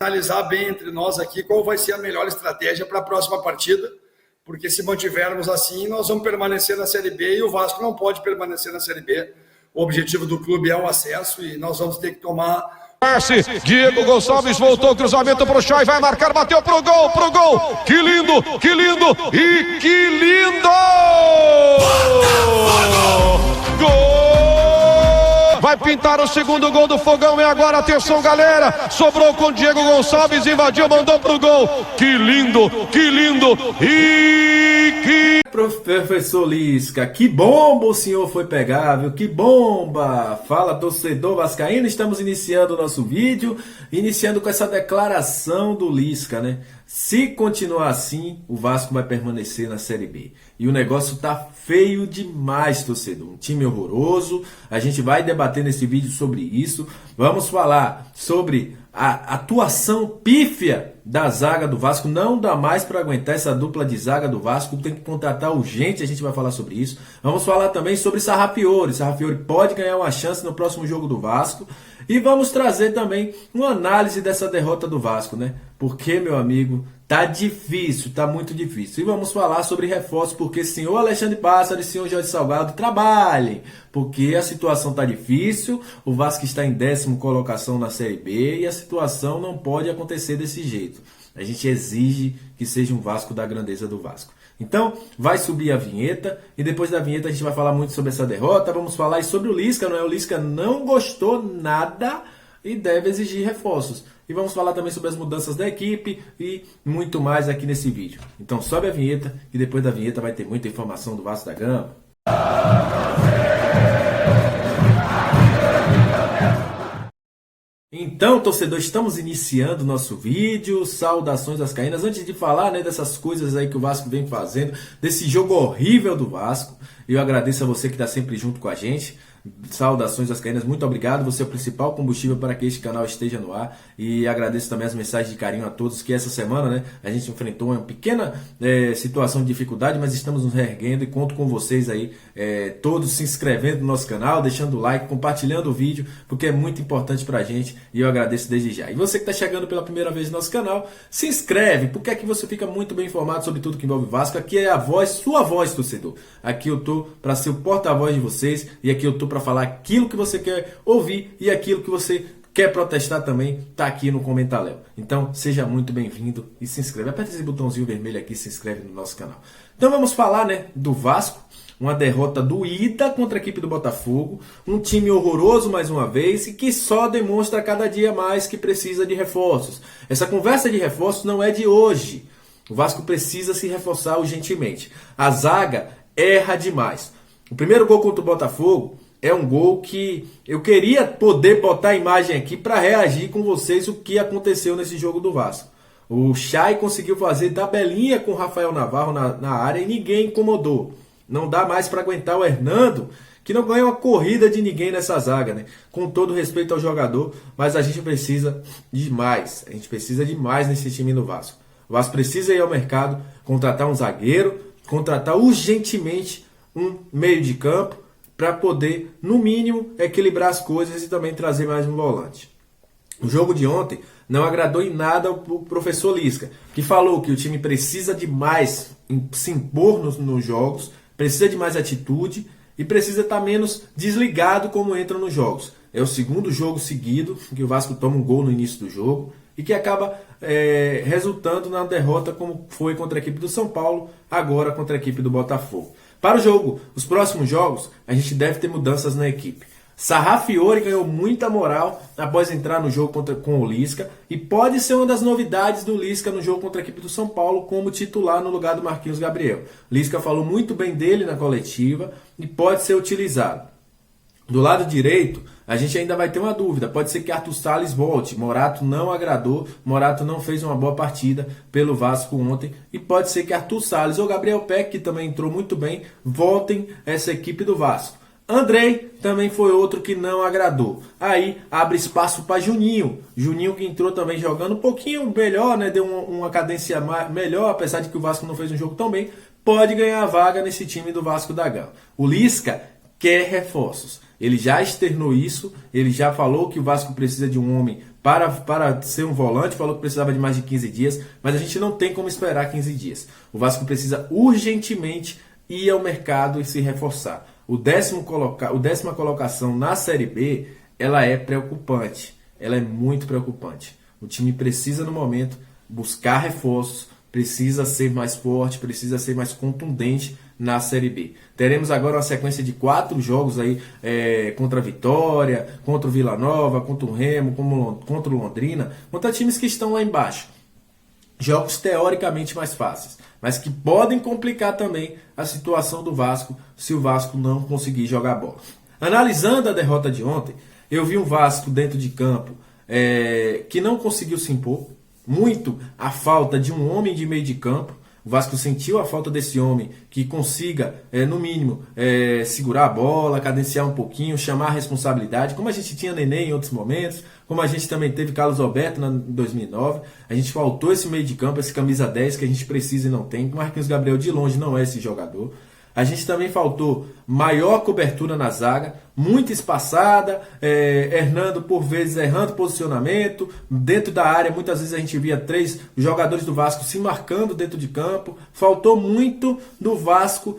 analisar bem entre nós aqui qual vai ser a melhor estratégia para a próxima partida, porque se mantivermos assim, nós vamos permanecer na Série B e o Vasco não pode permanecer na Série B. O objetivo do clube é o acesso e nós vamos ter que tomar... Diego Gonçalves voltou, cruzamento pro Chay, vai marcar, bateu pro gol, que lindo, e que lindo! Gol! Vai pintar o segundo gol do Fogão e agora, atenção galera, sobrou com Diego Gonçalves, invadiu, mandou pro gol, que lindo, e que... Professor Lisca, que bomba o senhor foi pegar, viu? Que bomba! Fala, torcedor vascaíno, estamos iniciando o nosso vídeo, iniciando com essa declaração do Lisca, né? Se continuar assim, o Vasco vai permanecer na Série B. E o negócio tá feio demais, torcedor. Um time horroroso, a gente vai debater nesse vídeo sobre isso. Vamos falar sobre a atuação pífia da zaga do Vasco. Não dá mais para aguentar essa dupla de zaga do Vasco, tem que contratar urgente, a gente vai falar sobre isso. Vamos falar também sobre Sarrafiori. Sarrafiori pode ganhar uma chance no próximo jogo do Vasco. E vamos trazer também uma análise dessa derrota do Vasco, né? Porque, meu amigo, tá difícil, tá muito difícil. E vamos falar sobre reforços, porque senhor Alexandre Pássaro e senhor Jorge Salgado trabalhem, porque a situação tá difícil, o Vasco está em 10ª colocação na Série B e a situação não pode acontecer desse jeito. A gente exige que seja um Vasco da grandeza do Vasco. Então, vai subir a vinheta e depois da vinheta a gente vai falar muito sobre essa derrota. Vamos falar sobre o Lisca, não é? O Lisca não gostou nada e deve exigir reforços. E vamos falar também sobre as mudanças da equipe e muito mais aqui nesse vídeo. Então sobe a vinheta e depois da vinheta vai ter muita informação do Vasco da Gama. Então, torcedor, estamos iniciando o nosso vídeo, saudações vascaínas. Antes de falar, né, dessas coisas aí que o Vasco vem fazendo, desse jogo horrível do Vasco, eu agradeço a você que está sempre junto com a gente. Saudações vascaínas, muito obrigado, você é o principal combustível para que este canal esteja no ar. E agradeço também as mensagens de carinho a todos, que essa semana, né, a gente enfrentou uma pequena situação de dificuldade, mas estamos nos reerguendo e conto com vocês aí, todos se inscrevendo no nosso canal, deixando o like, compartilhando o vídeo, porque é muito importante pra gente e eu agradeço desde já. E você que está chegando pela primeira vez no nosso canal, se inscreve, porque aqui você fica muito bem informado sobre tudo que envolve Vasco. Aqui é a voz, sua voz, torcedor. Aqui eu tô para ser o porta-voz de vocês e aqui eu tô para falar aquilo que você quer ouvir e aquilo que você quer protestar também, tá aqui no Comentário. Então, seja muito bem-vindo e se inscreve. Aperta esse botãozinho vermelho aqui e se inscreve no nosso canal. Então vamos falar, né, do Vasco. Uma derrota doída contra a equipe do Botafogo. Um time horroroso mais uma vez e que só demonstra cada dia mais que precisa de reforços. Essa conversa de reforços não é de hoje. O Vasco precisa se reforçar urgentemente. A zaga erra demais. O primeiro gol contra o Botafogo é um gol que eu queria poder botar a imagem aqui para reagir com vocês o que aconteceu nesse jogo do Vasco. O Chay conseguiu fazer tabelinha com o Rafael Navarro na área e ninguém incomodou. Não dá mais para aguentar o Hernando, que não ganha uma corrida de ninguém nessa zaga, né? Com todo respeito ao jogador, mas a gente precisa de mais. A gente precisa de mais nesse time do Vasco. O Vasco precisa ir ao mercado, contratar um zagueiro, contratar urgentemente um meio de campo, para poder, no mínimo, equilibrar as coisas e também trazer mais um volante. O jogo de ontem não agradou em nada o professor Lisca, que falou que o time precisa de mais se impor nos jogos, precisa de mais atitude e precisa estar menos desligado como entra nos jogos. É o segundo jogo seguido que o Vasco toma um gol no início do jogo e que acaba resultando na derrota como foi contra a equipe do São Paulo, agora contra a equipe do Botafogo. Para o jogo, os próximos jogos, a gente deve ter mudanças na equipe. Sarrafiori ganhou muita moral após entrar no jogo com o Lisca e pode ser uma das novidades do Lisca no jogo contra a equipe do São Paulo como titular no lugar do Marquinhos Gabriel. Lisca falou muito bem dele na coletiva e pode ser utilizado. Do lado direito, a gente ainda vai ter uma dúvida. Pode ser que Arthur Salles volte. Morato não agradou. Morato não fez uma boa partida pelo Vasco ontem. E pode ser que Arthur Salles ou Gabriel Peck, que também entrou muito bem, voltem essa equipe do Vasco. Andrei também foi outro que não agradou. Aí abre espaço para Juninho. Juninho que entrou também jogando um pouquinho melhor, né? Deu uma cadência melhor, apesar de que o Vasco não fez um jogo tão bem. Pode ganhar a vaga nesse time do Vasco da Gama. O Lisca quer reforços. Ele já externou isso, ele já falou que o Vasco precisa de um homem para ser um volante, falou que precisava de mais de 15 dias, mas a gente não tem como esperar 15 dias. O Vasco precisa urgentemente ir ao mercado e se reforçar. O décima colocação na Série B, ela é preocupante, ela é muito preocupante. O time precisa no momento buscar reforços, precisa ser mais forte, precisa ser mais contundente na Série B. Teremos agora uma sequência de 4 jogos aí contra a Vitória, contra o Vila Nova, contra o Remo, contra o Londrina, contra times que estão lá embaixo. Jogos teoricamente mais fáceis, mas que podem complicar também a situação do Vasco se o Vasco não conseguir jogar bola. Analisando a derrota de ontem, eu vi um Vasco dentro de campo que não conseguiu se impor, muito a falta de um homem de meio de campo. O Vasco sentiu a falta desse homem que consiga, no mínimo, segurar a bola, cadenciar um pouquinho, chamar a responsabilidade, como a gente tinha Nenê em outros momentos, como a gente também teve Carlos Alberto em 2009. A gente faltou esse meio de campo, esse camisa 10 que a gente precisa e não tem. O Marquinhos Gabriel de longe não é esse jogador. A gente também faltou maior cobertura na zaga, muito espaçada, Hernando por vezes errando posicionamento, dentro da área muitas vezes a gente via 3 jogadores do Vasco se marcando dentro de campo. Faltou muito do Vasco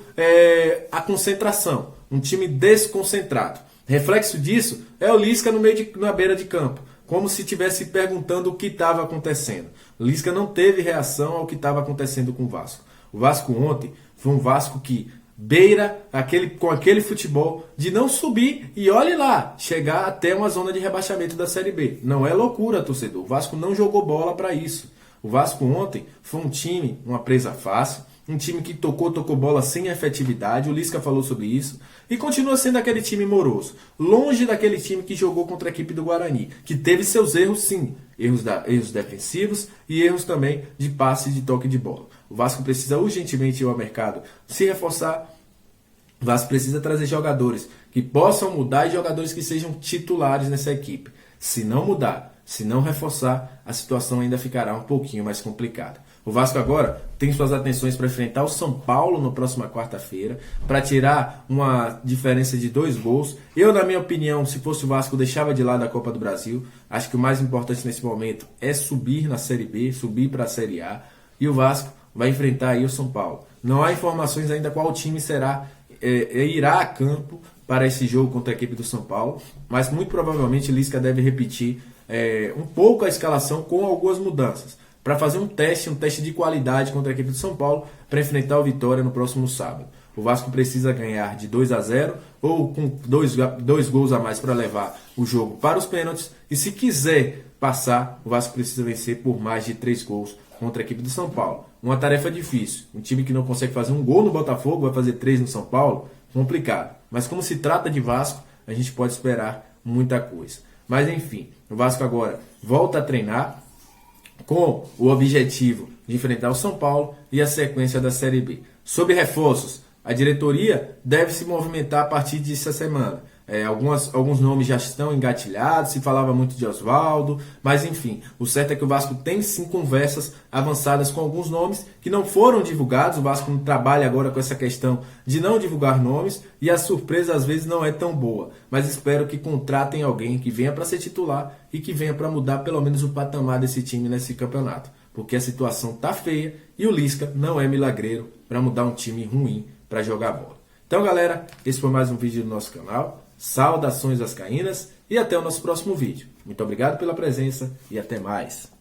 a concentração, um time desconcentrado. Reflexo disso é o Lisca na beira de campo, como se estivesse perguntando o que estava acontecendo. O Lisca não teve reação ao que estava acontecendo com o Vasco. O Vasco ontem foi um Vasco que beira com aquele futebol de não subir e olhe lá, chegar até uma zona de rebaixamento da Série B. Não é loucura, torcedor. O Vasco não jogou bola para isso. O Vasco ontem foi um time, uma presa fácil, um time que tocou bola sem efetividade. O Lisca falou sobre isso. E continua sendo aquele time moroso. Longe daquele time que jogou contra a equipe do Guarani, que teve seus erros sim. Erros defensivos e erros também de passe e de toque de bola. O Vasco precisa urgentemente ir ao mercado se reforçar. O Vasco precisa trazer jogadores que possam mudar e jogadores que sejam titulares nessa equipe. Se não mudar, se não reforçar, a situação ainda ficará um pouquinho mais complicada. O Vasco agora tem suas atenções para enfrentar o São Paulo na próxima quarta-feira, para tirar uma diferença de 2 gols. Eu, na minha opinião, se fosse o Vasco, deixava de lado a Copa do Brasil. Acho que o mais importante nesse momento é subir na Série B, subir para a Série A. E o Vasco vai enfrentar aí o São Paulo. Não há informações ainda qual time irá a campo para esse jogo contra a equipe do São Paulo, mas muito provavelmente Lisca deve repetir um pouco a escalação com algumas mudanças, para fazer um teste de qualidade contra a equipe do São Paulo, para enfrentar o Vitória no próximo sábado. O Vasco precisa ganhar de 2-0 ou com dois gols a mais para levar o jogo para os pênaltis, e se quiser passar, o Vasco precisa vencer por mais de 3 gols contra a equipe do São Paulo. Uma tarefa difícil. Um time que não consegue fazer um gol no Botafogo vai fazer 3 no São Paulo? Complicado. Mas como se trata de Vasco, a gente pode esperar muita coisa. Mas enfim, o Vasco agora volta a treinar com o objetivo de enfrentar o São Paulo e a sequência da Série B. Sobre reforços, a diretoria deve se movimentar a partir dessa semana. Alguns nomes já estão engatilhados, se falava muito de Oswaldo, mas enfim, o certo é que o Vasco tem sim conversas avançadas com alguns nomes que não foram divulgados. O Vasco trabalha agora com essa questão de não divulgar nomes e a surpresa às vezes não é tão boa, mas espero que contratem alguém que venha para ser titular e que venha para mudar pelo menos o patamar desse time nesse campeonato, porque a situação tá feia e o Lisca não é milagreiro para mudar um time ruim para jogar bola. Então galera, esse foi mais um vídeo do nosso canal. Saudações vascaínas e até o nosso próximo vídeo. Muito obrigado pela presença e até mais.